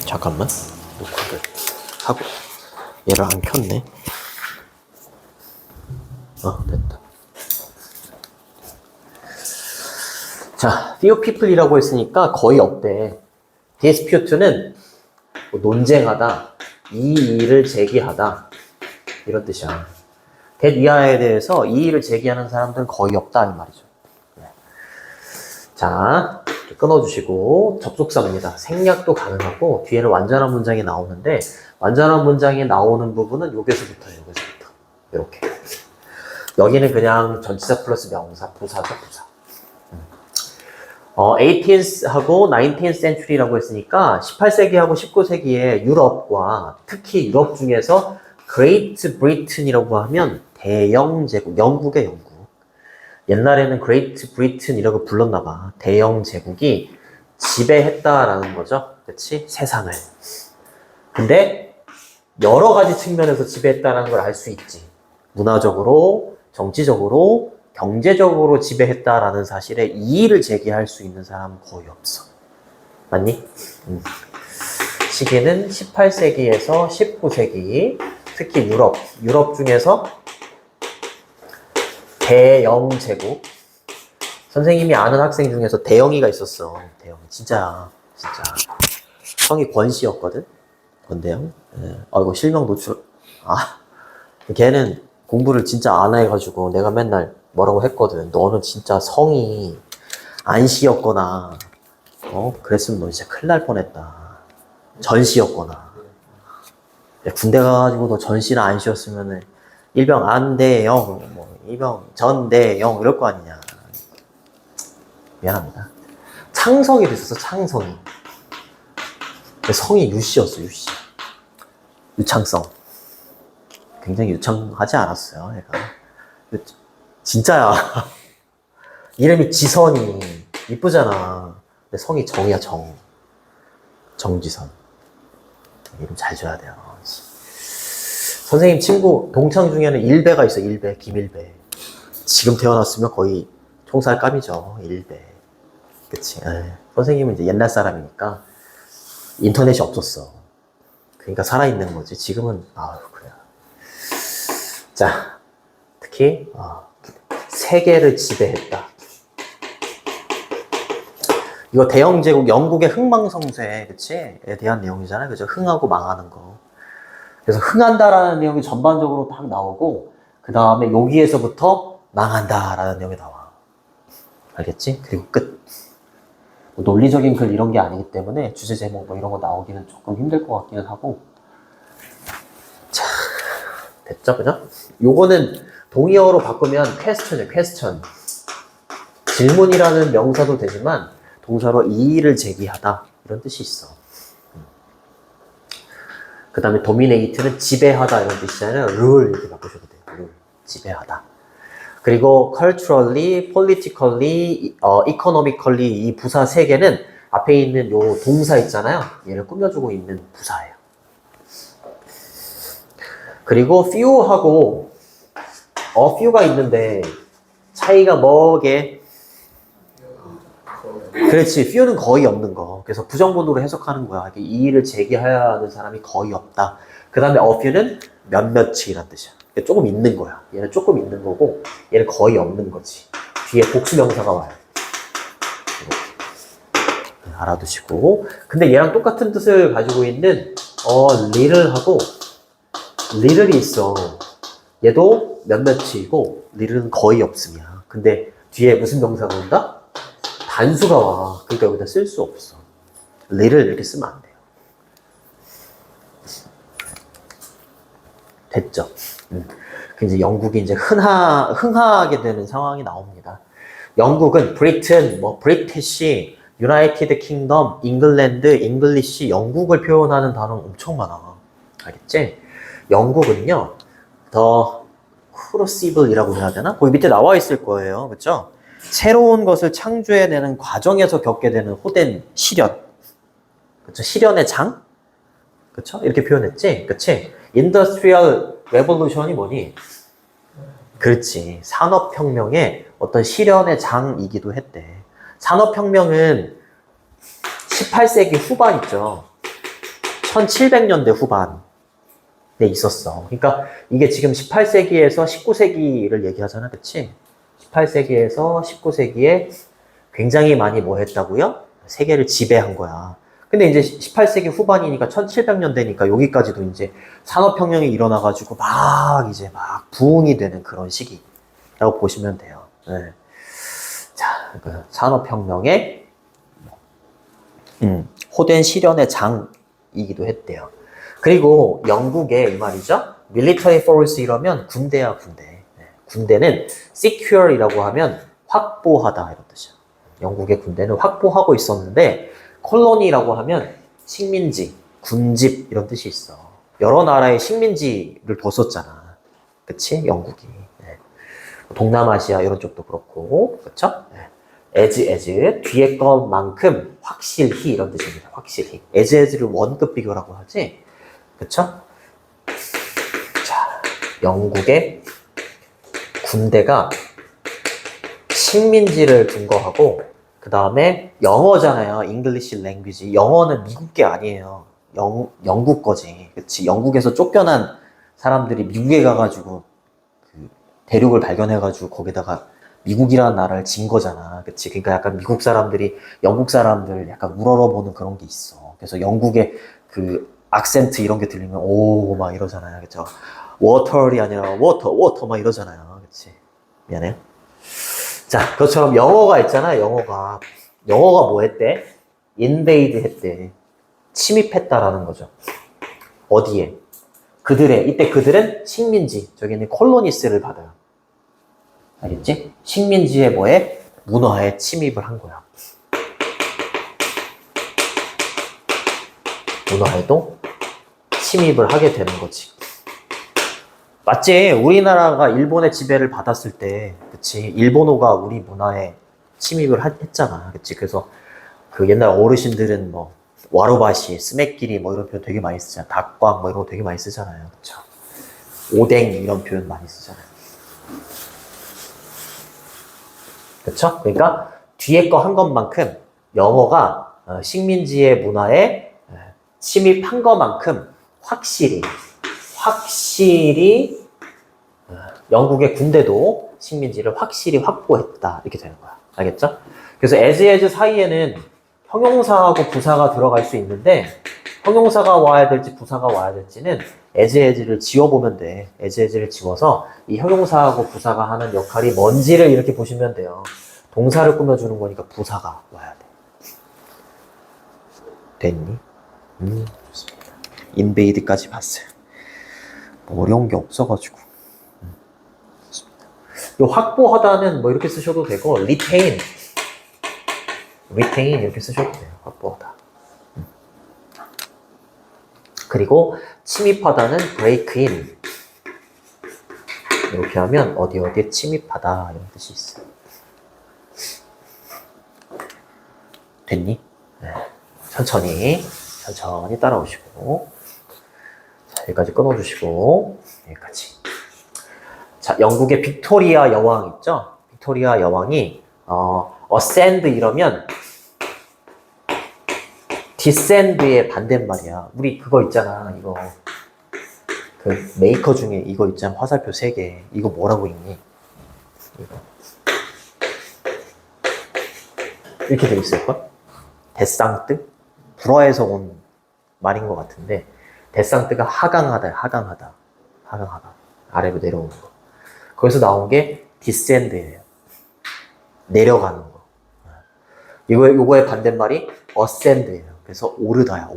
잠깐만. 녹화를 하고. 얘를 안 켰네. 됐다. 자, few people이라고 했으니까 거의 없대. dispute,는 뭐 논쟁하다, 이의를 제기하다, 이런 뜻이야. that 이하에 대해서 이의를 제기하는 사람들은 거의 없다, 이 말이죠. 자, 끊어주시고 접속사입니다. 생략도 가능하고 뒤에는 완전한 문장이 나오는데 완전한 문장이 나오는 부분은 여기서부터예요. 여기서부터. 이렇게. 여기는 그냥 전치사 플러스 명사, 부사죠, 부사. 18th하고 19th century라고 했으니까 18세기하고 19세기의 유럽과 특히 유럽 중에서 Great Britain이라고 하면 대영 제국, 영국의 영국. 옛날에는 Great Britain이라고 불렀나 봐. 대영 제국이 지배했다라는 거죠. 그렇지? 세상을. 근데 여러 가지 측면에서 지배했다는 걸 알 수 있지. 문화적으로, 정치적으로, 경제적으로 지배했다라는 사실에 이의를 제기할 수 있는 사람은 거의 없어. 맞니? 시기는 18세기에서 19세기, 특히 유럽 중에서 대영 제국. 선생님이 아는 학생 중에서 대영이가 있었어. 대영. 진짜. 성이 권씨였거든? 권대영. 이거 실명 노출. 걔는 공부를 진짜 안 해가지고 내가 맨날 뭐라고 했거든. 너는 진짜 성이 안씨였거나, 그랬으면 너 진짜 큰일 날 뻔했다. 전씨였거나. 군대 가가지고 너 전씨나 안씨였으면은 일병 안대영, 일병 전대영 이럴 거 아니냐. 미안합니다. 창성이도 있었어, 창성이. 성이 유씨였어, 유씨. 유창성. 굉장히 유창하지 않았어요, 얘가. 진짜야. 이름이 지선이. 이쁘잖아. 근데 성이 정이야, 정. 정지선. 이름 잘 줘야 돼요. 선생님 친구, 동창 중에는 일배가 있어, 일배, 김일배. 지금 태어났으면 거의 총살감이죠, 일배. 그치. 선생님은 이제 옛날 사람이니까 인터넷이 없었어. 그러니까 살아있는 거지. 지금은, 그래. 자, 특히, 세계를 지배했다. 이거 대영제국, 영국의 흥망성쇠, 그치? 에 대한 내용이잖아요. 그죠? 흥하고 망하는 거. 그래서 흥한다라는 내용이 전반적으로 딱 나오고, 그 다음에 여기에서부터 망한다라는 내용이 나와. 알겠지? 그리고 끝. 논리적인 글 이런 게 아니기 때문에 주제 제목 이런 거 나오기는 조금 힘들 것 같기는 하고. 자, 됐죠? 그죠? 요거는 동의어로 바꾸면 퀘스천이에요, 퀘스천. 질문이라는 명사도 되지만 동사로 이의를 제기하다 이런 뜻이 있어. 그 다음에 dominate는 지배하다 이런 뜻이잖아요. rule 이렇게 바꾸셔도 돼요. rule, 지배하다. 그리고 culturally, politically, economically 이 부사 세 개는 앞에 있는 요 동사 있잖아요. 얘를 꾸며주고 있는 부사예요. 그리고 few하고 few가 있는데 차이가 뭐게? 그렇지. few는 거의 없는 거. 그래서 부정문으로 해석하는 거야. 이의를 제기해야 하는 사람이 거의 없다. 그 다음에 a few는 몇몇이란 뜻이야. 조금 있는 거야. 얘는 조금 있는 거고 얘는 거의 없는 거지. 뒤에 복수명사가 와요. 이렇게. 알아두시고. 근데 얘랑 똑같은 뜻을 가지고 있는 little하고 little이 있어. 얘도 몇몇이고 little는 거의 없음이야. 근데 뒤에 무슨 명사가 온다? 단수가 와. 그러니까 여기다 쓸 수 없어. little 이렇게 쓰면 안 돼요. 됐죠? 이제 영국이 이제 흥하게 되는 상황이 나옵니다. 영국은 Britain, British, United Kingdom, England, English, 영국을 표현하는 단어는 엄청 많아. 알겠지? 영국은요, 더 crucible이라고 해야 되나? 거기 밑에 나와 있을 거예요. 그쵸? 새로운 것을 창조해내는 과정에서 겪게 되는 호된 시련. 그쵸? 시련의 장? 그쵸? 이렇게 표현했지? 그치? Industrial Revolution이 뭐니? 그렇지. 산업혁명의 어떤 시련의 장이기도 했대. 산업혁명은 18세기 후반 있죠. 1700년대 후반에 있었어. 그러니까 이게 지금 18세기에서 19세기를 얘기하잖아. 그치? 18세기에서 19세기에 굉장히 많이 뭐 했다고요? 세계를 지배한 거야. 근데 이제 18세기 후반이니까 1700년대니까 여기까지도 이제 산업혁명이 일어나가지고 이제 막 부흥이 되는 그런 시기라고 보시면 돼요. 네. 자, 그 산업혁명의 호된 실현의 장이기도 했대요. 그리고 영국의 이 말이죠. military force 이러면 군대야, 군대. 네. 군대는 secure이라고 하면 확보하다 이런 뜻이야. 영국의 군대는 확보하고 있었는데 콜로니라고 하면 식민지, 군집 이런 뜻이 있어. 여러 나라의 식민지를 뒀었잖아. 그치? 영국이. 네. 동남아시아 이런 쪽도 그렇고, 그쵸? 네. as 뒤에 것만큼 확실히 이런 뜻입니다. 확실히. as를 원급 비교라고 하지. 그쵸? 자, 영국의 군대가 식민지를 둔거하고 그 다음에 영어잖아요. English language. 영어는 미국 게 아니에요. 영국 거지. 그치? 영국에서 쫓겨난 사람들이 미국에 가가지고 그 대륙을 발견해가지고 거기다가 미국이라는 나라를 진 거잖아. 그치? 그러니까 약간 미국 사람들이 영국 사람들 약간 우러러보는 그런 게 있어. 그래서 영국의 그 악센트 이런 게 들리면 오 막 이러잖아요. 그쵸? 워터이 아니라 워터 막 이러잖아요. 그치? 미안해요. 자, 그것처럼 영어가 있잖아. 영어가 뭐 했대? invade 했대. 침입했다라는 거죠. 어디에? 이때 그들은 식민지, 저기는 콜로니스를 받아요. 알겠지? 식민지의 뭐에? 문화에 침입을 한 거야. 문화에도 침입을 하게 되는 거지. 맞지? 우리나라가 일본의 지배를 받았을 때, 그치? 일본어가 우리 문화에 침입을 했잖아. 그치? 그래서 그 옛날 어르신들은 뭐, 와로바시, 스매끼리 뭐 이런 표현 되게 많이 쓰잖아. 닭광 뭐 이런 거 되게 많이 쓰잖아요. 그쵸? 오뎅 이런 표현 많이 쓰잖아요. 그쵸? 그러니까 뒤에 거 한 것만큼 영어가 식민지의 문화에 침입한 것만큼 확실히 영국의 군대도 식민지를 확실히 확보했다. 이렇게 되는 거야. 알겠죠? 그래서 as 사이에는 형용사하고 부사가 들어갈 수 있는데 형용사가 와야 될지 부사가 와야 될지는 as를 지워보면 돼. as를 지워서 이 형용사하고 부사가 하는 역할이 뭔지를 이렇게 보시면 돼요. 동사를 꾸며주는 거니까 부사가 와야 돼. 됐니? 좋습니다. invade까지 봤어요. 뭐 어려운 게 없어가지고. 좋습니다. 이 확보하다는 뭐 이렇게 쓰셔도 되고 retain 이렇게 쓰셔도 돼요. 확보하다. 그리고 침입하다는 break in 이렇게 하면 어디에 침입하다 이런 뜻이 있어요. 됐니? 네. 천천히 따라오시고 자, 여기까지 끊어주시고 여기까지. 자, 영국의 빅토리아 여왕 있죠? 빅토리아 여왕이 ascend 이러면 descend의 반대말이야. 우리 그거 있잖아. 이거 그 메이커 중에 이거 있잖아. 화살표 3개. 이거 뭐라고 읽니? 이거 이렇게 돼 있을걸? 데상뜨? 불어에서 온 말인 것 같은데 데상뜨가 하강하다. 아래로 내려오는 거. 거기서 나온 게 descend예요. 내려가는 거. 요거의 반대말이 ascend예요. 그래서 오르다야.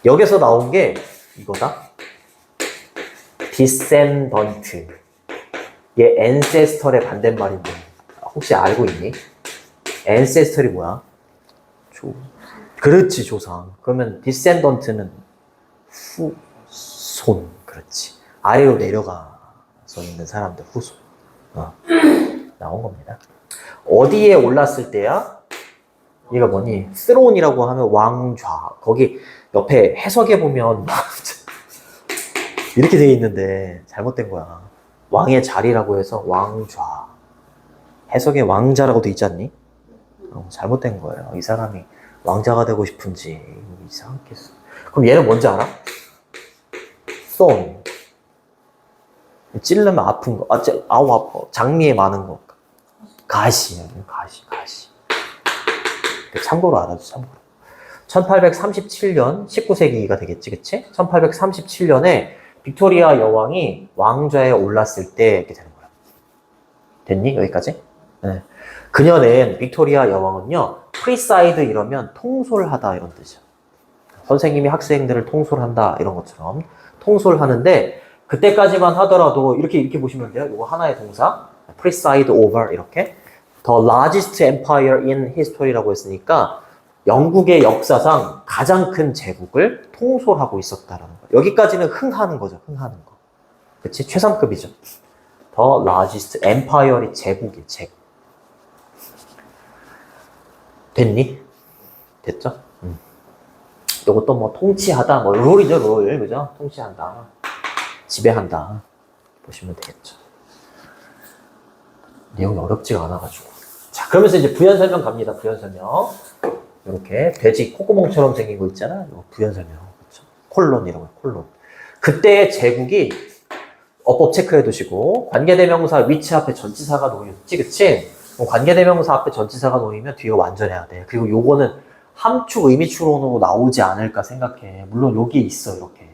여기서 나온 게 이거다. descendant. 얘 ancestor의 반대말인데 혹시 알고 있니? ancestor이 뭐야? 그렇지, 조상. 그러면 descendant는 후손. 그렇지. 아래로 내려가서 있는 사람들 후손. 나온 겁니다. 어디에 올랐을 때야? 얘가 뭐니? 스론이라고 하면 왕좌. 거기 옆에 해석해 보면 이렇게 돼 있는데 잘못된 거야. 왕의 자리라고 해서 왕좌. 해석에 왕자라고 돼 있지 않니? 잘못된 거예요. 이 사람이 왕자가 되고 싶은지 이상하겠어. 그럼 얘는 뭔지 알아? thorn. 찔르면 아픈 거. 아우 아파. 장미에 많은 거. 가시야. 가시. 참고로 알아줘. 참고로. 1837년 19세기가 되겠지, 그치? 1837년에 빅토리아 여왕이 왕좌에 올랐을 때 이렇게 되는 거야. 됐니? 여기까지? 네. 그녀는 빅토리아 여왕은요, 프리사이드 이러면 통솔하다 이런 뜻이야. 선생님이 학생들을 통솔한다 이런 것처럼 통솔하는데 그때까지만 하더라도 이렇게 보시면 돼요. 이거 하나의 동사, preside over 이렇게 the largest empire in history라고 했으니까 영국의 역사상 가장 큰 제국을 통솔하고 있었다라는 거. 여기까지는 흥하는 거죠. 흥하는 거. 그치? 최상급이죠. the largest empire이 제국이 제국. 됐니? 됐죠? 요것도 뭐 통치하다, 뭐 룰이죠, 룰. 그죠? 통치한다. 지배한다. 보시면 되겠죠. 내용이 어렵지가 않아가지고. 자, 그러면서 이제 부연 설명 갑니다. 부연 설명. 이렇게 돼지 콧구멍처럼 생긴 거 있잖아. 이거 부연 설명. 그렇죠? 콜론이라고 해요. 콜론. 그때의 제국이 어법 체크해 두시고 관계대명사 위치 앞에 전치사가 놓였지, 그치? 관계대명사 앞에 전치사가 놓이면 뒤가 완전해야 돼. 그리고 요거는 함축 의미추론으로 나오지 않을까 생각해. 물론 여기 있어, 이렇게.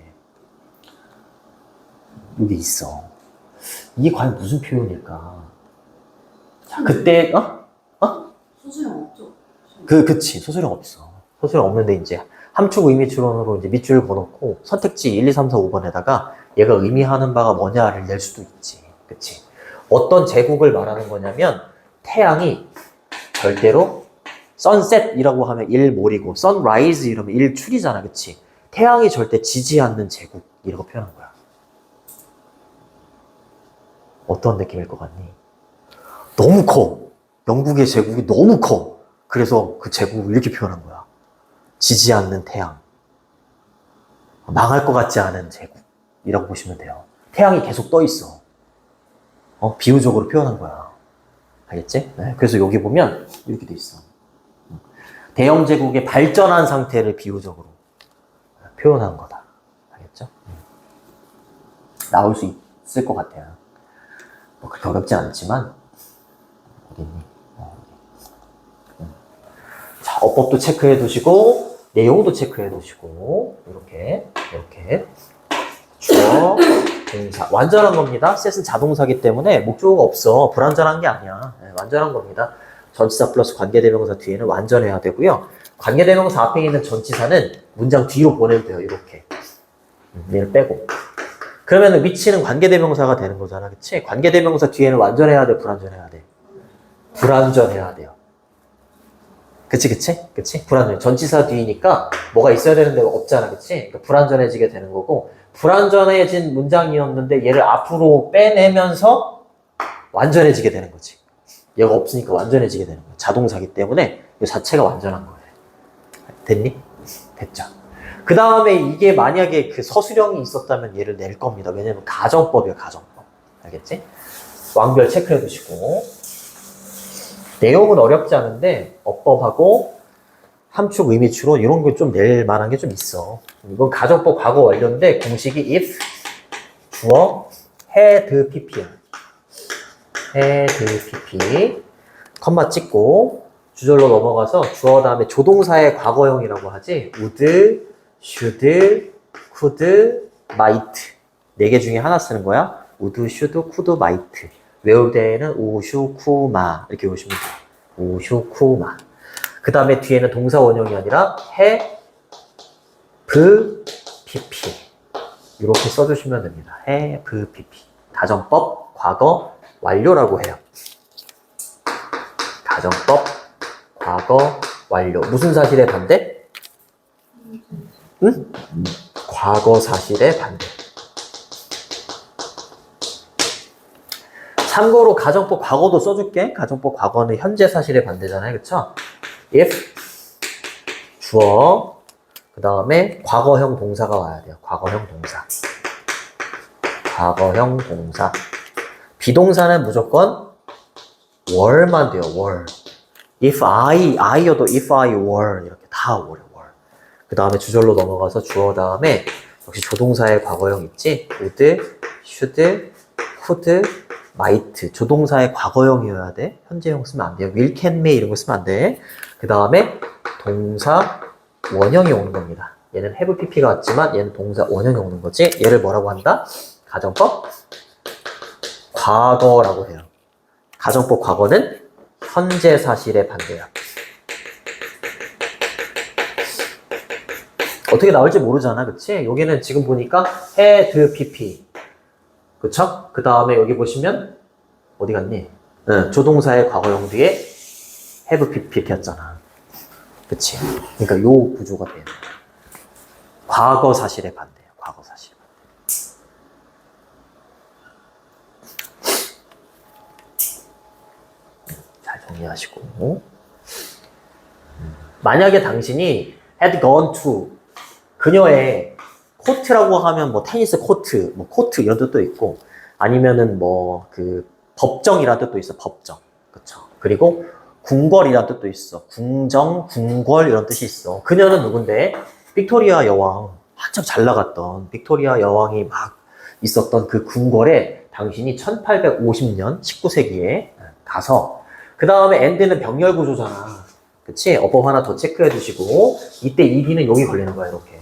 여기 있어. 이게 과연 무슨 표현일까? 자, 그때, 소수령 없죠? 그치. 소수령 없어. 소수령 없는데, 이제, 함축 의미추론으로 이제 밑줄 그어놓고, 선택지 1, 2, 3, 4, 5번에다가 얘가 의미하는 바가 뭐냐를 낼 수도 있지. 그치. 어떤 제국을 말하는 거냐면, 태양이 절대로, sunset이라고 하면 일몰이고, sunrise 이러면 일출이잖아. 그치. 태양이 절대 지지 않는 제국이라고 표현한 거야. 어떤 느낌일 것 같니? 너무 커. 영국의 제국이 너무 커. 그래서 그 제국을 이렇게 표현한 거야. 지지 않는 태양. 망할 것 같지 않은 제국이라고 보시면 돼요. 태양이 계속 떠 있어. 비유적으로 표현한 거야. 알겠지? 네. 그래서 여기 보면 이렇게 돼 있어. 대영 제국의 발전한 상태를 비유적으로 표현한 거다. 알겠죠? 나올 수 있을 것 같아요. 그렇게 어렵지 않지만 어디 있니? 자, 어법도 체크해 두시고 내용도 체크해 두시고 이렇게 주어, 동사 완전한 겁니다. 셋은 자동사기 때문에 목적어가 없어. 불완전한 게 아니야. 네, 완전한 겁니다. 전치사 플러스 관계대명사 뒤에는 완전해야 되고요. 관계대명사 앞에 있는 전치사는 문장 뒤로 보내도 돼요. 이렇게 얘를 빼고. 그러면 위치는 관계대명사가 되는 거잖아. 그치? 관계대명사 뒤에는 완전해야 돼? 불완전해야 돼? 불완전해야 돼요. 그치? 불완전. 전치사 뒤니까 뭐가 있어야 되는 데가 없잖아. 그치? 그러니까 불완전해지게 되는 거고, 불완전해진 문장이었는데 얘를 앞으로 빼내면서 완전해지게 되는 거지. 얘가 없으니까 완전해지게 되는 거야. 자동사기 때문에 이 자체가 완전한 거예요. 됐니? 됐죠? 그 다음에 이게 만약에 그 서술형이 있었다면 얘를 낼 겁니다. 왜냐면 가정법이에요, 가정법. 알겠지? 왕별 체크해 두시고. 내용은 어렵지 않은데, 어법하고 함축 의미추론 이런 거 좀 낼 만한 게 좀 있어. 이건 가정법 과거 완료인데, 공식이 if, 주어, had pp야. had pp. 컴마 찍고, 주절로 넘어가서 주어 다음에 조동사의 과거형이라고 하지. would, should, could, might. 4개 중에 하나 쓰는 거야. would, should, could, might. 외울 때에는 우슈쿠마 이렇게 외우시면 돼요. 우슈쿠마. 그 다음에 뒤에는 동사 원형이 아니라 해, 브, pp. 이렇게 써주시면 됩니다. 해, 브, pp. 가정법, 과거, 완료라고 해요. 가정법, 과거, 완료. 무슨 사실의 반대? 응? 과거 사실의 반대. 참고로 가정법 과거도 써줄게. 가정법 과거는 현재 사실의 반대잖아요. 그쵸? if, 주어, 그 다음에 과거형 동사가 와야 돼요. 과거형 동사. 과거형 동사. 비동사는 무조건 were만 돼요. were. if I여도 if I were 이렇게 다 다 were. 그 다음에 주절로 넘어가서 주어 다음에 역시 조동사의 과거형 있지? would, should, could, might. 조동사의 과거형이어야 돼. 현재형 쓰면 안 돼요. will, can, may 이런 거 쓰면 안 돼. 그 다음에 동사 원형이 오는 겁니다. 얘는 have pp가 왔지만 얘는 동사 원형이 오는 거지. 얘를 뭐라고 한다? 가정법 과거라고 해요. 가정법 과거는 현재 사실의 반대야. 어떻게 나올지 모르잖아, 그치? 여기는 지금 보니까 had pp, 그쵸? 그 다음에 여기 보시면 어디 갔니? 조동사의 과거형 뒤에 have pp 였잖아, 그치? 그러니까 요 구조가 돼요. 과거 사실의 반대야, 과거 사실. 잘 정리하시고. 만약에 당신이 had gone to 그녀의 코트라고 하면 뭐 테니스 코트, 뭐 코트 이런 뜻도 있고 아니면은 뭐 그 법정이란 뜻도 있어, 법정. 그쵸? 그리고 궁궐이란 뜻도 있어. 궁정, 궁궐 이런 뜻이 있어. 그녀는 누군데? 빅토리아 여왕, 한참 잘 나갔던 빅토리아 여왕이 막 있었던 그 궁궐에 당신이 1850년 19세기에 가서 그 다음에 엔드는 병렬 구조잖아. 그치? 어법 하나 더 체크해 두시고 이때 ED는 여기 걸리는 거야, 이렇게.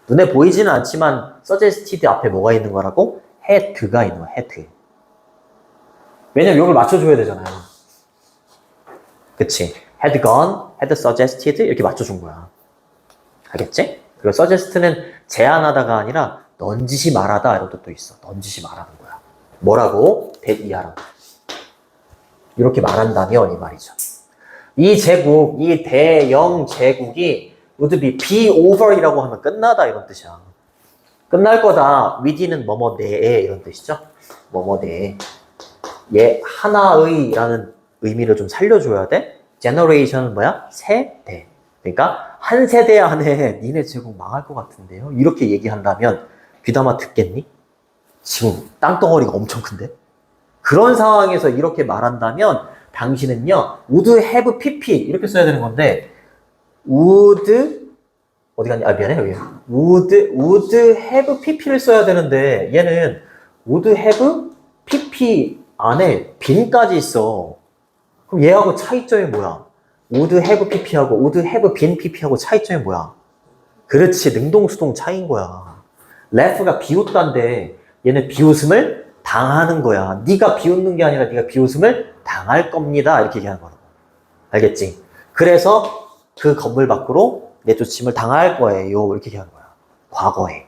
눈에 보이지는 않지만 suggested 앞에 뭐가 있는 거라고? had가 있는 거야, had. 왜냐면 여기를 맞춰줘야 되잖아요. 그치? had gone, had suggested 이렇게 맞춰준 거야. 알겠지? 그리고 suggest는 제안하다가 아니라 넌지시 말하다 이런 뜻도 있어. 넌지시 말하는 거야. 뭐라고? that 이하라고. 이렇게 말한다면 이 말이죠. 이 제국, 이 대영 제국이 would be over이라고 하면 끝나다 이런 뜻이야. 끝날 거다. within은 뭐뭐 내에 이런 뜻이죠. 뭐뭐 내에. 얘 하나의 라는 의미를 좀 살려줘야 돼. generation은 뭐야? 세대. 그러니까 한 세대 안에 니네 제국 망할 것 같은데요. 이렇게 얘기한다면 귀담아 듣겠니? 지금 땅덩어리가 엄청 큰데? 그런 상황에서 이렇게 말한다면 당신은요, would have pp 이렇게 써야 되는 건데 would 어디 갔니? 아 미안해 여기 would have pp를 써야 되는데 얘는 would have pp 안에 빈까지 있어. 그럼 얘하고 차이점이 뭐야? would have pp하고 would have been pp하고 차이점이 뭐야? 그렇지, 능동수동 차이인 거야. left가 비웃다인데 얘는 비웃음을 당하는 거야. 네가 비웃는 게 아니라 네가 비웃음을 당할 겁니다. 이렇게 얘기하는 거라고. 알겠지? 그래서 그 건물 밖으로 내쫓임을 당할 거예요. 이렇게 얘기하는 거야. 과거에.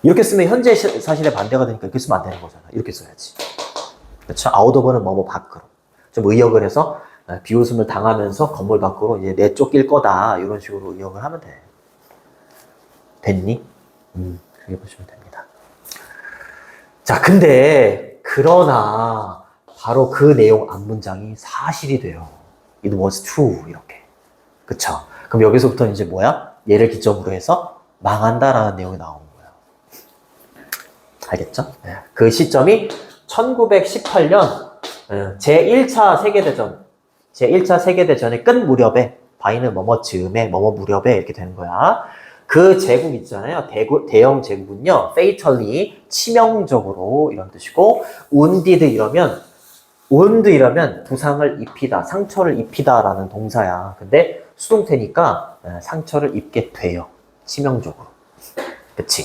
이렇게 쓰면 현재 사실의 반대가 되니까 이렇게 쓰면 안 되는 거잖아. 이렇게 써야지. 그렇죠? 아웃오버는 뭐뭐 밖으로. 좀 의역을 해서 비웃음을 당하면서 건물 밖으로 이제 내쫓길 거다. 이런 식으로 의역을 하면 돼. 됐니? 그렇게 보시면 됩니다. 자, 근데 그러나 바로 그 내용 앞문장이 사실이 돼요. It was true 이렇게. 그쵸? 그럼 여기서부터 이제 뭐야? 얘를 기점으로 해서 망한다라는 내용이 나오는 거예요. 알겠죠? 네. 그 시점이 1918년 제1차 세계대전 제1차 세계대전의 끝 무렵에 바이는 뭐뭐 즈음에 뭐뭐 무렵에 이렇게 되는 거야. 그 제국 있잖아요. 대영 제국은요. fatally 치명적으로 이런 뜻이고 wounded 이러면 부상을 입히다, 상처를 입히다라는 동사야. 근데 수동태니까 상처를 입게 돼요. 치명적으로. 그치?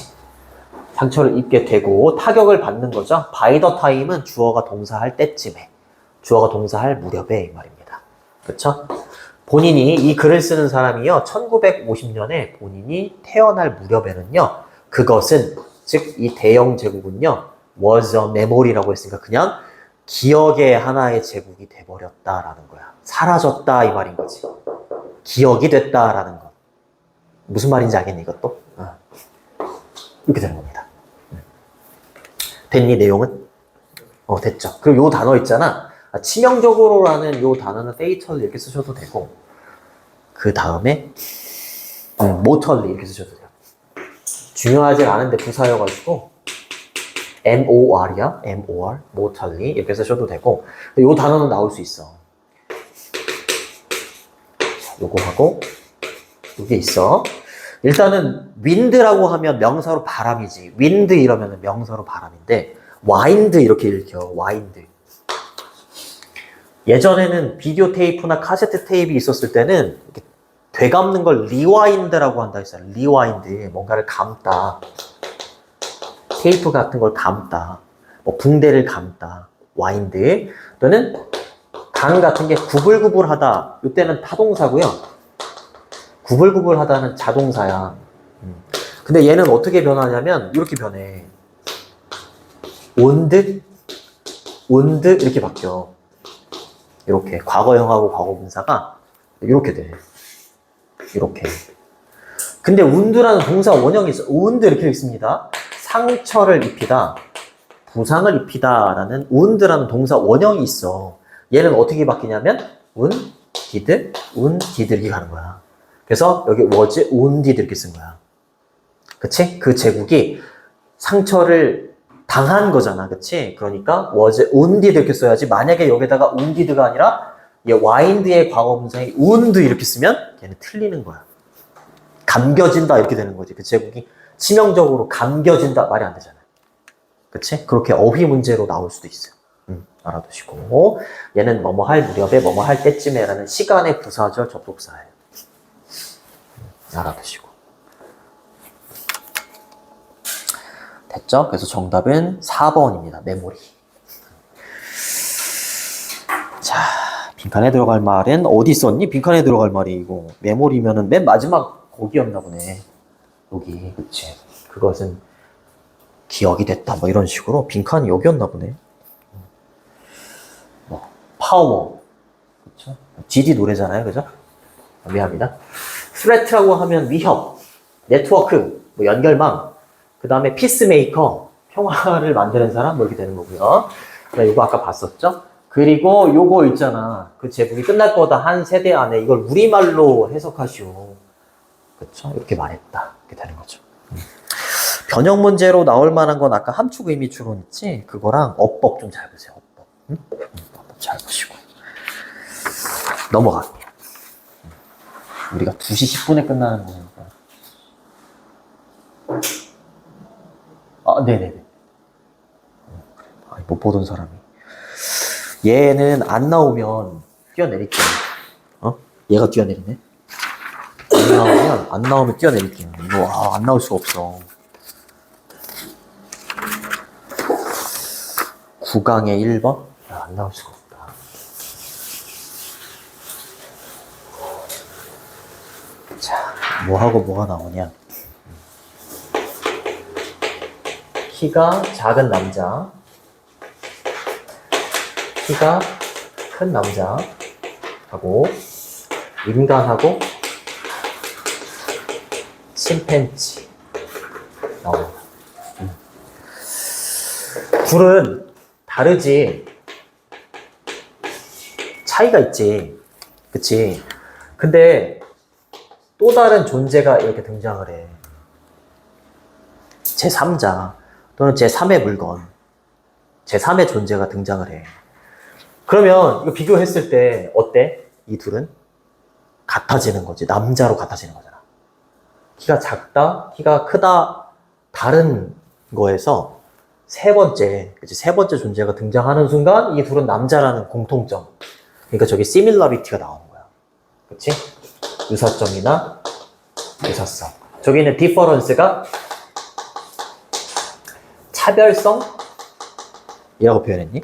상처를 입게 되고 타격을 받는 거죠. by the time은 주어가 동사할 때쯤에, 주어가 동사할 무렵에 이 말입니다. 그쵸? 본인이 이 글을 쓰는 사람이요. 1950년에 본인이 태어날 무렵에는요. 그것은 즉 이 대영 제국은요. was a memory라고 했으니까 그냥 기억의 하나의 제국이 돼버렸다라는 거야. 사라졌다 이 말인 거지. 기억이 됐다라는 것. 무슨 말인지 알겠니 이것도? 이렇게 되는 겁니다. 됐니 내용은? 됐죠. 그리고 요 단어 있잖아. 치명적으로라는 요 단어는 fatal 이렇게 쓰셔도 되고 그 다음에 mortally 이렇게 쓰셔도 돼요. 중요하지 않은데 부사여가지고 mor이야. mor, mortally 이렇게 쓰셔도 되고 요 단어는 나올 수 있어. 요거하고 이게 있어. 일단은 wind라고 하면 명사로 바람이지. wind 이러면 명사로 바람인데 wind 이렇게 읽혀. wind. 예전에는 비디오 테이프나 카세트 테이프 있었을 때는 이렇게 되감는 걸 리와인드라고 한다 했어요. 리와인드. 뭔가를 감다. 테이프 같은 걸 감다. 뭐 붕대를 감다. 와인드. 또는 강 같은 게 구불구불하다. 이때는 타동사고요. 구불구불하다는 자동사야. 근데 얘는 어떻게 변하냐면 이렇게 변해. 온드, 온드 이렇게 바뀌어. 이렇게 과거형하고 과거분사가 이렇게 돼. 이렇게. 근데 운드라는 동사 원형이 있어. 운드 이렇게 있습니다. 상처를 입히다, 부상을 입히다라는 운드라는 동사 원형이 있어. 얘는 어떻게 바뀌냐면 did 이렇게 가는 거야. 그래서 여기 was, wounded 이렇게 쓴 거야. 그치? 그 제국이 상처를 당한 거잖아. 그치? 그러니까 was wounded 이렇게 써야지. 만약에 여기다가 wounded가 아니라 얘 wind의 과거분사에 wound 이렇게 쓰면 얘는 틀리는 거야. 감겨진다 이렇게 되는 거지. 그 제국이 치명적으로 감겨진다 말이 안 되잖아. 그치? 그렇게 어휘 문제로 나올 수도 있어요. 알아두시고 얘는 뭐뭐 할 무렵에 뭐뭐 할 때쯤에라는 시간의 부사절 접속사예요. 알아두시고 됐죠? 그래서 정답은 4번입니다. 메모리. 자, 빈칸에 들어갈 말은 어디 있었니? 빈칸에 들어갈 말이 이거 메모리면은 맨 마지막 거기였나 보네. 여기. 그치? 그것은 기억이 됐다 뭐 이런 식으로 빈칸이 여기였나 보네. 뭐 파워. 그쵸? GD 노래잖아요. 그죠? 미안합니다. threat라고 하면 위협, 네트워크, 뭐 연결망, 그 다음에 피스메이커, 평화를 만드는 사람 뭐 이렇게 되는 거고요. 이거 아까 봤었죠? 그리고 요거 있잖아. 그 제국이 끝날 거다 한 세대 안에 이걸 우리말로 해석하시오. 그쵸? 이렇게 말했다. 이렇게 되는 거죠. 변형 문제로 나올 만한 건 아까 함축 의미 추론 있지? 그거랑 어법 좀 잘 보세요. 어법. 어법 잘 보시고. 넘어갈게요. 우리가 2시 10분에 끝나는 거니까. 아, 네네네. 못 보던 사람이. 얘는 안 나오면 뛰어내릴게요. 얘가 뛰어내리네. 안 나오면 뛰어내릴게요. 이거, 안 나올 수가 없어. 9강에 1번? 안 나올 수가 없다. 자, 뭐하고 뭐가 나오냐. 키가 작은 남자, 키가 큰 남자하고 인간하고 침팬지 나옵니다. 둘은 다르지. 차이가 있지. 그치? 근데 또 다른 존재가 이렇게 등장을 해. 제3자 또는 제3의 물건, 제3의 존재가 등장을 해. 그러면 이거 비교했을 때 어때? 이 둘은 같아지는 거지. 남자로 같아지는 거잖아. 키가 작다, 키가 크다, 다른 거에서 세 번째 존재가 등장하는 순간 이 둘은 남자라는 공통점. 그러니까 저기 similarity가 나오는 거야. 그치? 유사점이나 유사성. 저기 있는 difference가 차별성? 이라고 표현했니?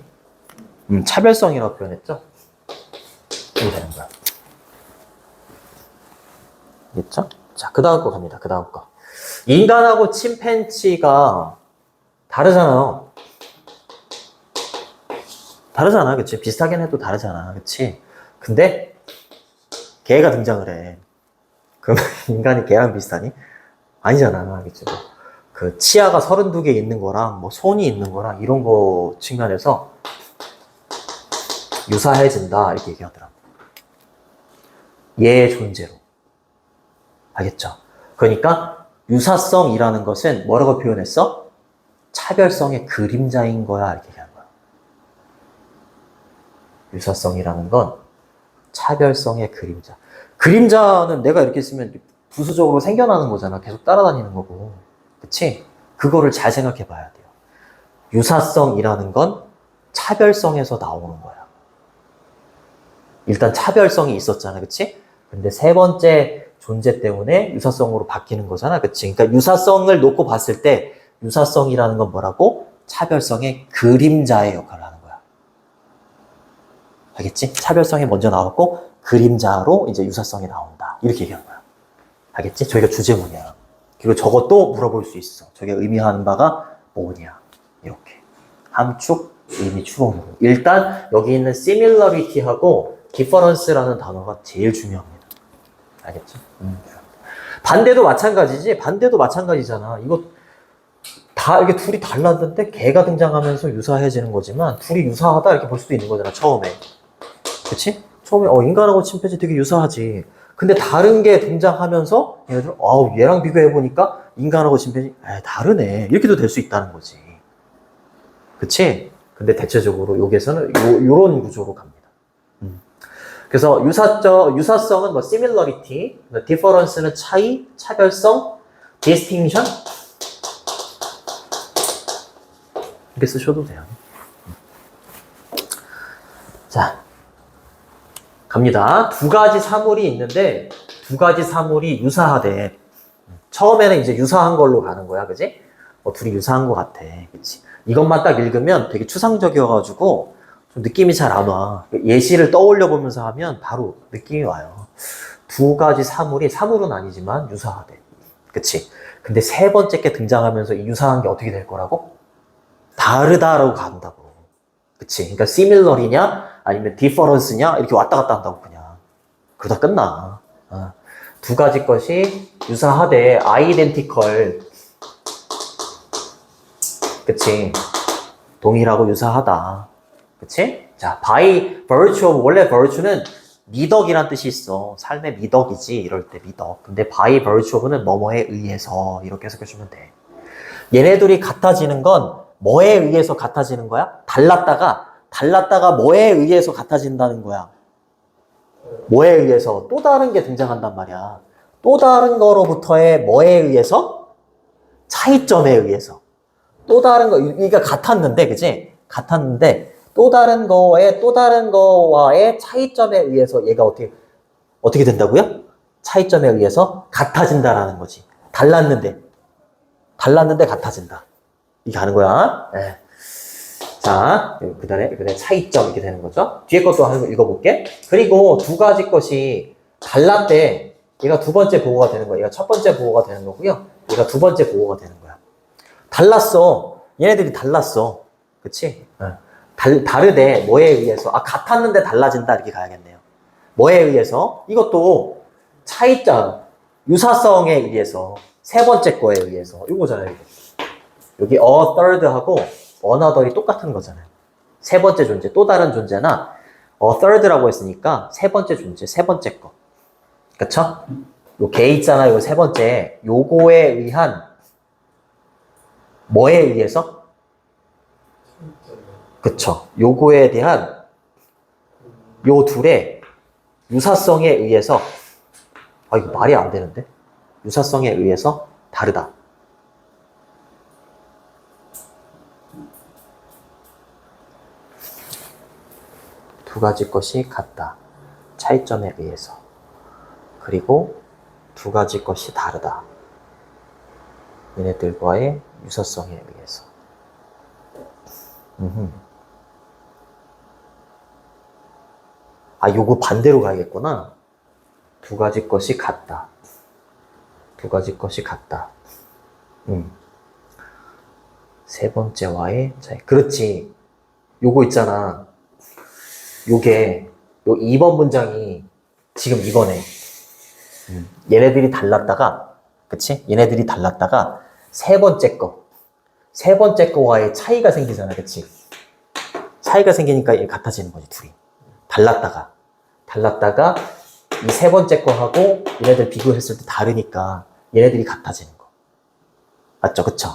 차별성이라고 표현했죠? 이렇게 되는 거야. 알겠죠? 자, 그 다음 거 갑니다. 그 다음 거. 인간하고 침팬지가 다르잖아요. 다르잖아. 그치? 비슷하긴 해도 다르잖아. 그치? 근데 개가 등장을 해. 그럼 인간이 개랑 비슷하니? 아니잖아. 그치? 그 치아가 32개 있는 거랑 뭐 손이 있는 거랑 이런 거 측면에서 유사해진다 이렇게 얘기하더라고. 얘의 존재로. 알겠죠? 그러니까 유사성이라는 것은 뭐라고 표현했어? 차별성의 그림자인 거야 이렇게 얘기하는 거야. 유사성이라는 건 차별성의 그림자. 그림자는 내가 이렇게 쓰면 부수적으로 생겨나는 거잖아. 계속 따라다니는 거고. 그치? 그거를 잘 생각해 봐야 돼요. 유사성이라는 건 차별성에서 나오는 거야. 일단 차별성이 있었잖아. 그치? 근데 세 번째 존재 때문에 유사성으로 바뀌는 거잖아. 그치? 그러니까 유사성을 놓고 봤을 때 유사성이라는 건 뭐라고? 차별성의 그림자의 역할을 하는 거야. 알겠지? 차별성이 먼저 나왔고 그림자로 이제 유사성이 나온다. 이렇게 얘기한 거야. 알겠지? 저희가 주제문이야. 그리고 저것도 물어볼 수 있어. 저게 의미하는 바가 뭐냐. 이렇게. 함축, 의미 추론으로. 일단 여기 있는 similarity하고 difference라는 단어가 제일 중요합니다. 알겠죠? 반대도 마찬가지지? 반대도 마찬가지잖아. 이거 다 이게 둘이 달랐는데 개가 등장하면서 유사해지는 거지만 둘이 유사하다 이렇게 볼 수도 있는 거잖아. 처음에. 그치? 처음에 인간하고 침팬지 되게 유사하지. 근데 다른 게 등장하면서 얘네들 얘랑 비교해보니까 인간하고 침팬지 다르네. 이렇게도 될 수 있다는 거지. 그치? 근데 대체적으로 여기에서는 요런 구조로 갑니다. 그래서 유사성은 뭐 similarity, difference는 차이, 차별성, distinction 이렇게 쓰셔도 돼요. 자, 갑니다. 두 가지 사물이 있는데 두 가지 사물이 유사하대. 처음에는 이제 유사한 걸로 가는 거야, 그지? 둘이 유사한 것 같아, 그치? 이것만 딱 읽으면 되게 추상적이어가지고 좀 느낌이 잘 안 와. 예시를 떠올려 보면서 하면 바로 느낌이 와요. 두 가지 사물은 아니지만 유사하대. 그치? 근데 세 번째 게 등장하면서 이 유사한 게 어떻게 될 거라고? 다르다라고 간다고. 그치? 그러니까 similar이냐 아니면 difference냐 이렇게 왔다 갔다 한다고 그냥. 그러다 끝나. 두 가지 것이 유사하대. identical. 그치? 동일하고 유사하다. 그치? 자, by virtue of, 원래 virtue는 미덕이란 뜻이 있어. 삶의 미덕이지, 이럴 때 미덕. 근데 by virtue of는 뭐뭐에 의해서, 이렇게 해석해주면 돼. 얘네들이 같아지는 건 뭐에 의해서 같아지는 거야? 달랐다가 뭐에 의해서 같아진다는 거야. 뭐에 의해서? 또 다른 게 등장한단 말이야. 또 다른 거로부터의 뭐에 의해서? 차이점에 의해서. 또 다른 거, 이게 같았는데, 그치? 같았는데, 또 다른 거와의 차이점에 의해서 얘가 어떻게 된다고요? 차이점에 의해서 같아진다라는 거지. 달랐는데 같아진다. 이게 하는 거야. 네. 자, 그 다음에 차이점 이렇게 되는 거죠. 뒤에 것도 한번 읽어볼게. 그리고 두 가지 것이 달랐대. 얘가 두 번째 보호가 되는 거야. 얘가 첫 번째 보호가 되는 거고요. 얘가 두 번째 보호가 되는 거야. 달랐어. 얘네들이 달랐어. 그치? 다르대. 뭐에 의해서? 같았는데 달라진다. 이렇게 가야겠네요. 뭐에 의해서? 이것도 차이점, 유사성에 의해서. 세 번째 거에 의해서. 이거잖아요. 이거. 여기 a third하고 another이 똑같은 거잖아요. 세 번째 존재, 또 다른 존재나 a third라고 했으니까 세 번째 존재, 세 번째 거. 그쵸? 요 개 있잖아요. 요 세 번째. 요거에 의한 뭐에 의해서? 그쵸. 요거에 대한 요 둘의 유사성에 의해서 이거 말이 안 되는데? 유사성에 의해서 다르다. 두 가지 것이 같다. 차이점에 의해서. 그리고 두 가지 것이 다르다. 얘네들과의 유사성에 의해서. 요거 반대로 가야겠구나. 두 가지 것이 같다. 두 가지 것이 같다. 세 번째와의 차이. 그렇지. 요거 있잖아. 요게, 요 2번 문장이 지금 이거네. 얘네들이 달랐다가, 그치? 얘네들이 달랐다가, 세 번째 거와의 차이가 생기잖아. 그치? 차이가 생기니까 얘 같아지는 거지, 둘이. 달랐다가, 이 세 번째 거하고 얘네들 비교했을 때 다르니까 얘네들이 같아지는 거. 맞죠? 그쵸?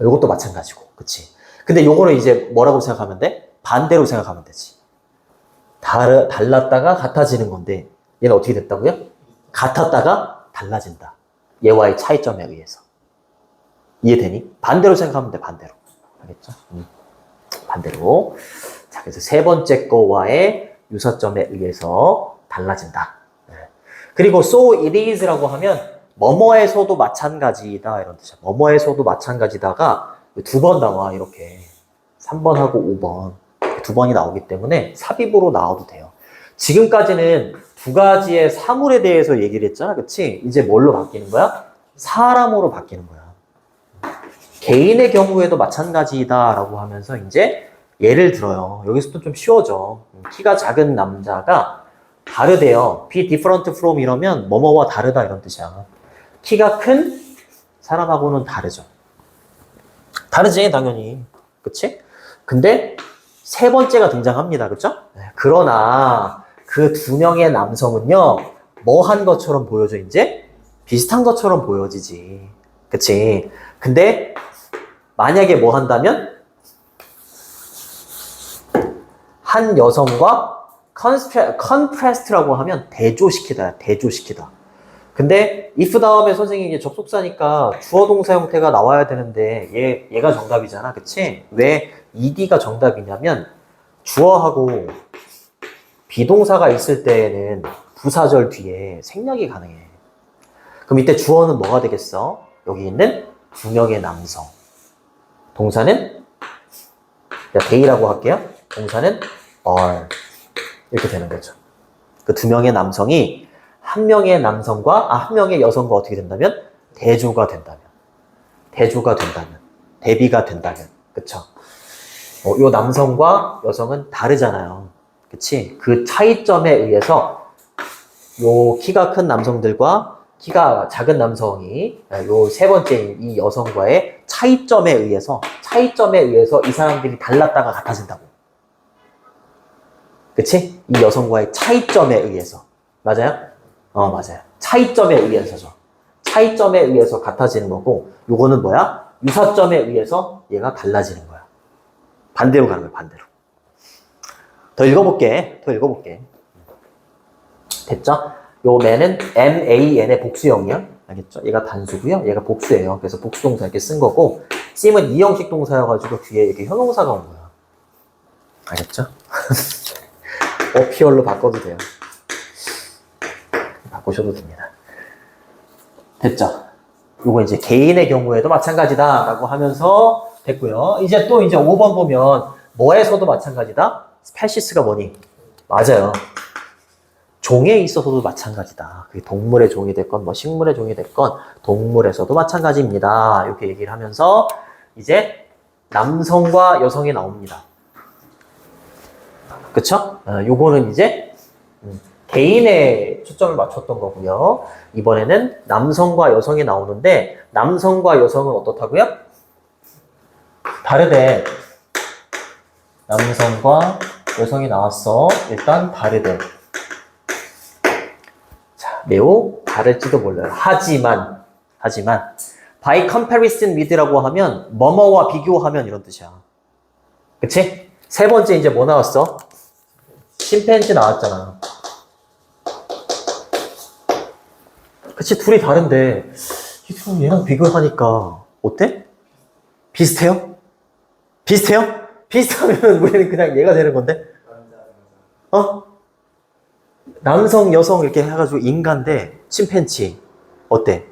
요것도 마찬가지고. 그치? 근데 요거는 이제 뭐라고 생각하면 돼? 반대로 생각하면 되지. 달랐다가 같아지는 건데 얘는 어떻게 됐다고요? 같았다가 달라진다. 얘와의 차이점에 의해서. 이해되니? 반대로 생각하면 돼, 반대로. 알겠죠? 반대로. 자, 그래서 세 번째 거와의 유사점에 의해서 달라진다. 네. 그리고 so it is라고 하면 뭐뭐에서도 마찬가지다 이런 뜻이야. 뭐뭐에서도 마찬가지다가 두 번 나와 이렇게 3번하고 5번 두 번이 나오기 때문에 삽입으로 나와도 돼요. 지금까지는 두 가지의 사물에 대해서 얘기를 했잖아, 그치? 이제 뭘로 바뀌는 거야? 사람으로 바뀌는 거야. 개인의 경우에도 마찬가지다라고 하면서 이제 예를 들어요. 여기서도 좀 쉬워져. 키가 작은 남자가 다르대요. be different from 이러면 뭐뭐와 다르다 이런 뜻이야. 키가 큰 사람하고는 다르죠. 다르지, 당연히. 그치? 근데 세 번째가 등장합니다. 그쵸? 그러나 그 두 명의 남성은요, 뭐 한 것처럼 보여져, 이제? 비슷한 것처럼 보여지지. 그치? 근데 만약에 뭐 한다면? 한 여성과 contrast라고 하면 대조시키다, 대조시키다. 근데 if 다음에 선생님이 이제 접속사니까 주어 동사 형태가 나와야 되는데 얘가 정답이잖아. 그치? 왜 ed가 정답이냐면 주어하고 비동사가 있을 때에는 부사절 뒤에 생략이 가능해. 그럼 이때 주어는 뭐가 되겠어? 여기 있는 두 명의 남성. 동사는 they라고 할게요. 동사는 are. 이렇게 되는 거죠. 그 두 명의 남성이 한 명의 여성과 어떻게 된다면? 대조가 된다면. 대비가 된다면. 그쵸? 요 남성과 여성은 다르잖아요. 그치? 그 차이점에 의해서 요 키가 큰 남성들과 키가 작은 남성이 요 세 번째 이 여성과의 차이점에 의해서 이 사람들이 달랐다가 같아진다고. 그치? 이 여성과의 차이점에 의해서. 맞아요? 맞아요. 차이점에 의해서죠. 차이점에 의해서 같아지는 거고, 요거는 뭐야? 유사점에 의해서 얘가 달라지는 거야. 반대로 가는 거야, 반대로. 더 읽어볼게. 됐죠? 요 man은 man의 복수형이야. 알겠죠? 얘가 단수고요. 얘가 복수예요. 그래서 복수동사 이렇게 쓴 거고, 씀은 이형식 동사여가지고 뒤에 이렇게 형용사가 온 거야. 알겠죠? 어피얼로 바꿔도 돼요. 바꾸셔도 됩니다. 됐죠? 요거 이제 개인의 경우에도 마찬가지다 라고 하면서 됐고요. 이제 또 이제 5번 보면 뭐에서도 마찬가지다? 스페시스가 뭐니? 맞아요. 종에 있어서도 마찬가지다. 그게 동물의 종이 됐건 뭐 식물의 종이 됐건 동물에서도 마찬가지입니다. 이렇게 얘기를 하면서 이제 남성과 여성이 나옵니다. 그쵸? 요거는 이제 개인에 초점을 맞췄던 거고요. 이번에는 남성과 여성이 나오는데 남성과 여성은 어떻다고요? 다르대. 남성과 여성이 나왔어. 일단 다르대. 자, 매우 다를지도 몰라요. 하지만 by comparison with라고 하면 뭐뭐와 비교하면 이런 뜻이야. 그치? 세 번째 이제 뭐 나왔어? 침팬지 나왔잖아. 그치, 둘이 다른데 이 둘 얘랑 비교하니까 어때? 비슷해요? 비슷하면 우리는 그냥 얘가 되는 건데? 남성, 여성 이렇게 해가지고 인간대 침팬지 어때?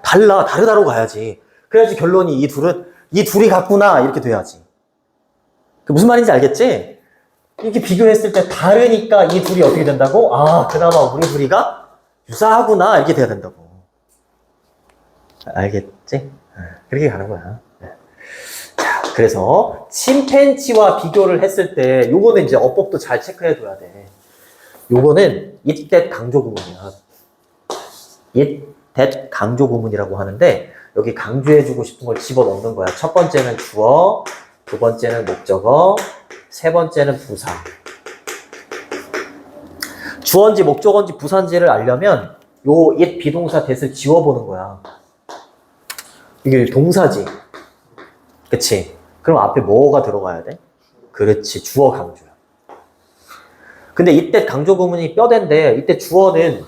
다르다로 가야지. 그래야지 결론이 이 둘이 같구나 이렇게 돼야지. 그 무슨 말인지 알겠지? 이렇게 비교했을 때 다르니까 이 둘이 어떻게 된다고? 그나마 우리 둘이가 유사하구나 이렇게 돼야 된다고. 알겠지? 그렇게 가는 거야. 자, 그래서 침팬지와 비교를 했을 때 요거는 이제 어법도 잘 체크해 둬야 돼. 요거는 it that 강조 구문이야. it that 강조 구문이라고 하는데 여기 강조해주고 싶은 걸 집어넣는 거야. 첫 번째는 주어, 두 번째는 목적어, 세 번째는 부사. 주어인지 목적어인지 부사인지를 알려면 요 it 비동사 that을 지워보는 거야. 이게 동사지. 그치? 그럼 앞에 뭐가 들어가야 돼? 그렇지, 주어 강조야. 근데 이때 강조 구문이 뼈대인데 이때 주어는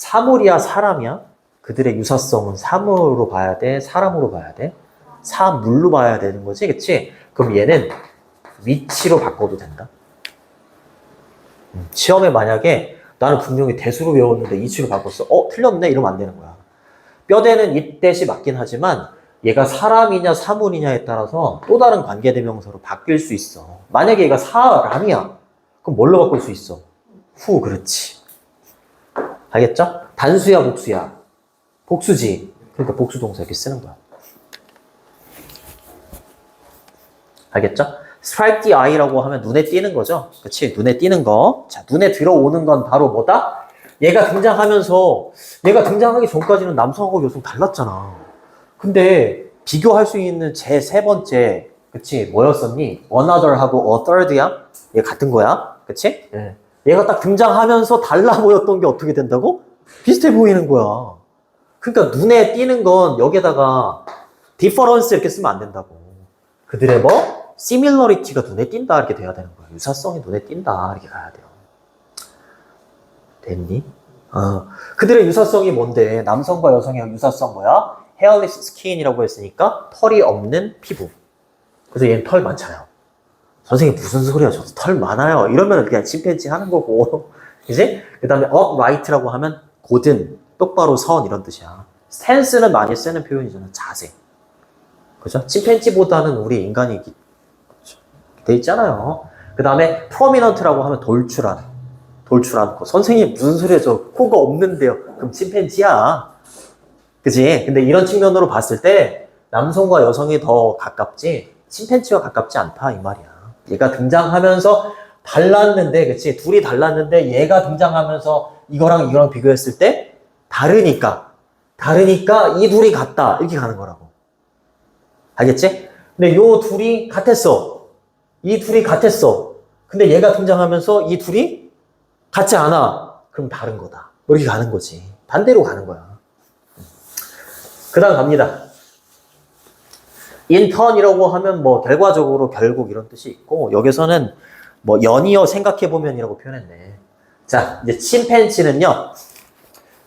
사물이야, 사람이야? 그들의 유사성은 사물로 봐야 돼? 사람으로 봐야 돼? 사물로 봐야 되는 거지, 그치? 그럼 얘는 위치로 바꿔도 된다. 시험에 만약에 나는 분명히 대수로 외웠는데 이치로 바꿨어. 틀렸네? 이러면 안 되는 거야. 뼈대는 이때시 맞긴 하지만 얘가 사람이냐 사물이냐에 따라서 또 다른 관계대명사로 바뀔 수 있어. 만약에 얘가 사람이야. 그럼 뭘로 바꿀 수 있어? 후, 그렇지. 알겠죠? 단수야, 복수야? 복수지. 그러니까 복수동사 이렇게 쓰는 거야. 알겠죠? strike the eye라고 하면 눈에 띄는 거죠. 그치? 눈에 띄는 거. 자, 눈에 들어오는 건 바로 뭐다? 얘가 등장하기 전까지는 남성하고 여성 달랐잖아. 근데 비교할 수 있는 제 세 번째, 그치? 뭐였었니? another하고 a third야? 얘 같은 거야. 그치? 예. 얘가 딱 등장하면서 달라 보였던 게 어떻게 된다고? 비슷해 보이는 거야. 그러니까 눈에 띄는 건 여기에다가 difference 이렇게 쓰면 안 된다고. 그들의 뭐? similarity가 눈에 띈다 이렇게 돼야 되는 거야. 유사성이 눈에 띈다 이렇게 가야 돼요. 됐니? 그들의 유사성이 뭔데? 남성과 여성의 유사성 뭐야? hairless skin이라고 했으니까 털이 없는 피부. 그래서 얘는 털 많잖아요. 선생님 무슨 소리야? 저도 털 많아요. 이러면 그냥 침팬지 하는 거고. 그지? 그 다음에 upright라고 하면 곧은, 똑바로 선 이런 뜻이야. stance는 많이 쓰는 표현이잖아. 자세. 그죠? 침팬지보다는 우리 인간이 돼 있잖아요. 그 다음에 prominent라고 하면 돌출한 거. 선생님 무슨 소리야? 저 코가 없는데요. 그럼 침팬지야. 그지? 근데 이런 측면으로 봤을 때 남성과 여성이 더 가깝지 침팬지와 가깝지 않다 이 말이야. 얘가 등장하면서 달랐는데, 그치? 둘이 달랐는데 얘가 등장하면서 이거랑 비교했을 때 다르니까 이 둘이 같다 이렇게 가는 거라고. 알겠지? 근데 요 둘이 같았어. 이 둘이 같았어. 근데 얘가 등장하면서 이 둘이 같지 않아. 그럼 다른 거다. 이렇게 가는 거지. 반대로 가는 거야. 그 다음 갑니다. in turn이라고 하면 뭐 결과적으로 결국 이런 뜻이 있고, 여기서는 뭐 연이어 생각해보면이라고 표현했네. 자, 이제 침팬지는요,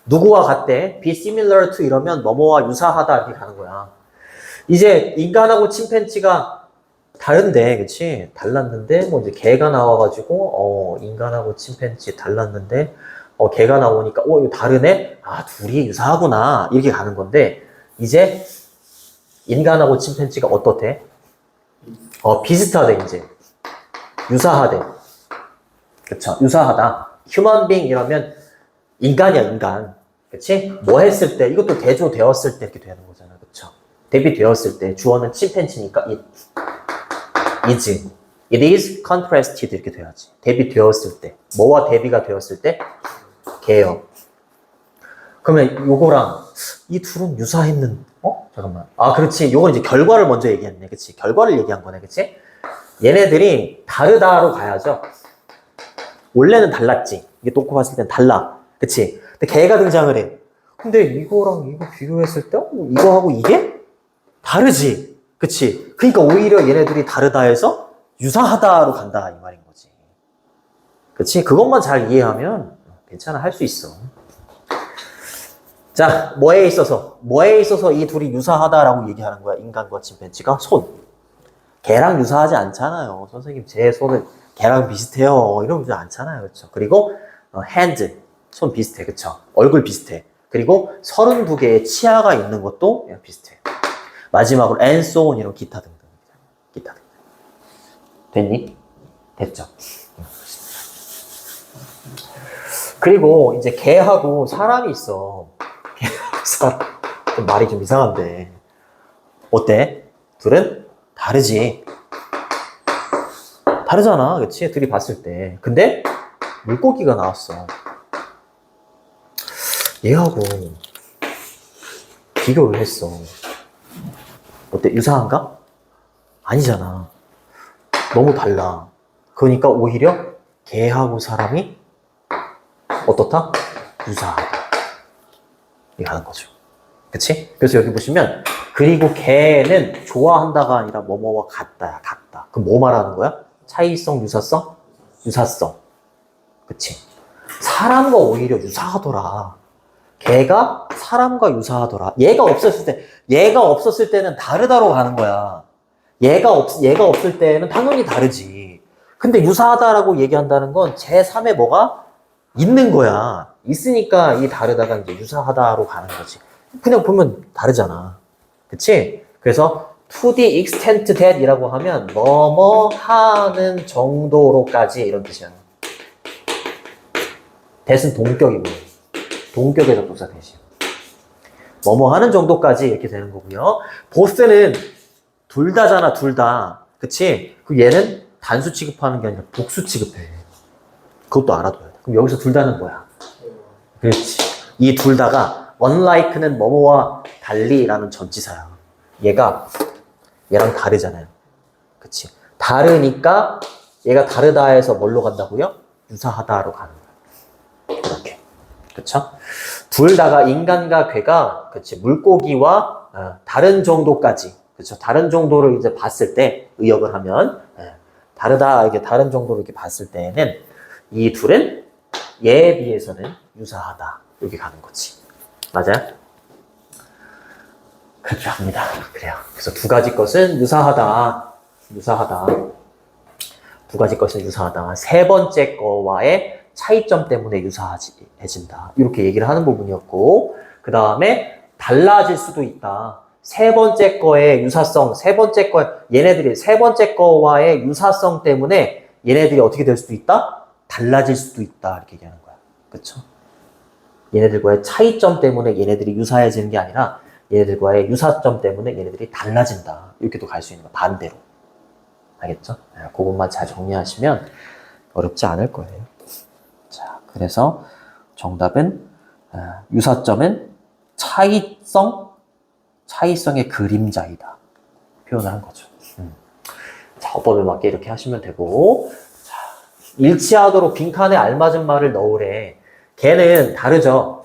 누구와 같대? be similar to 이러면 뭐뭐와 유사하다 이렇게 가는 거야. 이제 인간하고 침팬지가 다른데, 그치? 달랐는데, 뭐 이제 개가 나와가지고, 인간하고 침팬지 달랐는데, 개가 나오니까, 이거 다르네? 아, 둘이 유사하구나. 이렇게 가는 건데, 이제 인간하고 침팬지가 어떻대? 비슷하대, 이제. 유사하대. 그쵸? 유사하다. human being 이러면 인간이야, 인간. 그치? 뭐 했을 때, 이것도 대조되었을 때 이렇게 되는 거잖아. 그쵸? 대비되었을 때, 주어는 침팬지니까 it is contrasted 이렇게 돼야지. 대비되었을 때. 뭐와 대비가 되었을 때? 개요. 그러면 요거랑 이 둘은 잠깐만. 그렇지. 요건 이제 결과를 먼저 얘기했네. 그치? 결과를 얘기한 거네. 그치? 얘네들이 다르다로 가야죠. 원래는 달랐지. 이게 놓고 봤을 땐 달라. 그치? 근데 개가 등장을 해. 근데 이거랑 이거 비교했을 때 이거하고 이게 다르지. 그치? 그러니까 오히려 얘네들이 다르다 해서 유사하다로 간다 이 말인 거지. 그치? 그것만 잘 이해하면 괜찮아. 할 수 있어. 자, 뭐에 있어서 이 둘이 유사하다라고 얘기하는 거야? 인간과 침팬지가? 손. 개랑 유사하지 않잖아요. 선생님, 제 손은 개랑 비슷해요. 이러지 않잖아요. 그렇죠? 그리고 hand, 손 비슷해. 그렇죠? 얼굴 비슷해. 그리고 32개의 치아가 있는 것도 비슷해. 마지막으로 and so on 이런 기타 등등. 기타 등등. 됐니? 됐죠? 그리고 이제 개하고 사람이 있어. 개하고 사람. 좀 말이 좀 이상한데. 어때? 둘은 다르지. 다르잖아. 그치? 둘이 봤을 때. 근데 물고기가 나왔어. 얘하고 비교를 했어. 어때? 유사한가? 아니잖아. 너무 달라. 그러니까 오히려 개하고 사람이 어떻다? 유사하다. 이렇게 하는 거죠. 그치? 그래서 여기 보시면 그리고 개는 좋아한다가 아니라 뭐뭐와 같다야. 같다. 그럼 뭐 말하는 거야? 차이성, 유사성? 유사성. 그치? 사람과 오히려 유사하더라. 걔가 사람과 유사하더라. 얘가 없었을 때는 다르다로 가는 거야. 얘가 없을 때는 당연히 다르지. 근데 유사하다라고 얘기한다는 건 제3의 뭐가 있는 거야. 있으니까 이 다르다가 이제 유사하다로 가는 거지. 그냥 보면 다르잖아. 그치? 그래서 to the extent that 이라고 하면 뭐뭐 하는 정도로까지 이런 뜻이야. that은 동격이고요. 동격에서 동사 대신. 뭐뭐 하는 정도까지 이렇게 되는 거고요. 보스는 둘 다잖아, 둘 다. 그치? 그 얘는 단수 취급하는 게 아니라 복수 취급해. 그것도 알아둬야 돼. 그럼 여기서 둘 다는 뭐야? 그렇지. 이 둘 다가 unlike는 뭐뭐와 달리라는 전치사야. 얘가 얘랑 다르잖아요. 그치? 다르니까 얘가 다르다 해서 뭘로 간다고요? 유사하다로 가는 거야. 이렇게. 그쵸? 둘 다가 인간과 괴가 그치? 물고기와 다른 정도까지 그쵸? 다른 정도를 이제 봤을 때 의역을 하면 다르다 이게 다른 정도로 이렇게 봤을 때는 이 둘은 얘에 비해서는 유사하다 이렇게 가는 거지. 맞아요? 그렇게 합니다. 그래요. 그래서 두 가지 것은 유사하다. 두 가지 것은 유사하다. 세 번째 거와의 차이점 때문에 유사해진다. 이렇게 얘기를 하는 부분이었고, 그 다음에 달라질 수도 있다. 세 번째 거의 유사성, 얘네들이 세 번째 거와의 유사성 때문에 얘네들이 어떻게 될 수도 있다? 달라질 수도 있다. 이렇게 얘기하는 거야. 그쵸? 얘네들과의 차이점 때문에 얘네들이 유사해지는 게 아니라 얘네들과의 유사점 때문에 얘네들이 달라진다. 이렇게도 갈 수 있는 거야. 반대로. 알겠죠? 그것만 잘 정리하시면 어렵지 않을 거예요. 자, 그래서 정답은 유사점은 차이성의 그림자이다. 표현을 한 거죠. 자, 어법에 맞게 이렇게 하시면 되고 자, 일치하도록 빈칸에 알맞은 말을 넣으래. 걔는 다르죠?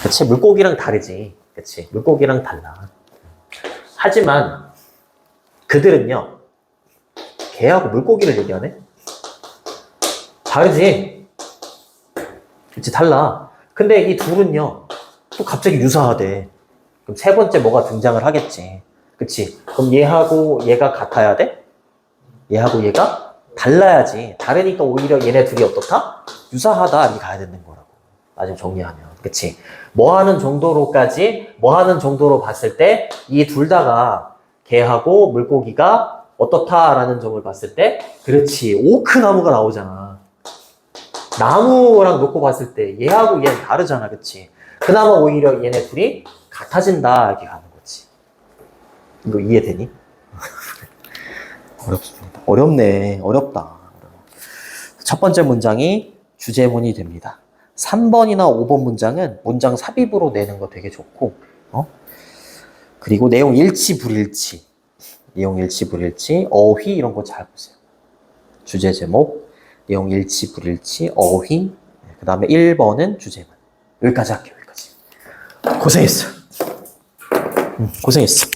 그치? 물고기랑 다르지. 그치? 물고기랑 달라. 하지만 그들은요, 개하고 물고기를 얘기하네? 다르지? 그치? 달라. 근데 이 둘은요, 또 갑자기 유사하대. 그럼 세 번째 뭐가 등장을 하겠지. 그치? 그럼 얘하고 얘가 같아야 돼? 얘하고 얘가 달라야지. 다르니까 오히려 얘네 둘이 어떻다? 유사하다. 이렇게 가야 되는 거라고. 나중에 정리하면. 그치? 뭐 하는 정도로 봤을 때 이 둘 다가 개하고 물고기가 어떻다라는 점을 봤을 때 그렇지. 오크나무가 나오잖아. 나무랑 놓고 봤을 때 얘하고 얘는 다르잖아. 그치? 그나마 오히려 얘네 둘이 같아진다. 이렇게 가는 거지. 이거 이해되니? 어렵습니다. 어렵네. 어렵다. 첫 번째 문장이 주제문이 됩니다. 3번이나 5번 문장은 문장 삽입으로 내는 거 되게 좋고, 그리고 내용 일치, 불일치, 어휘 이런 거 잘 보세요. 주제 제목, 내용 일치, 불일치, 어휘, 그 다음에 1번은 주제문. 여기까지 할게요, 여기까지. 고생했어. 고생했어.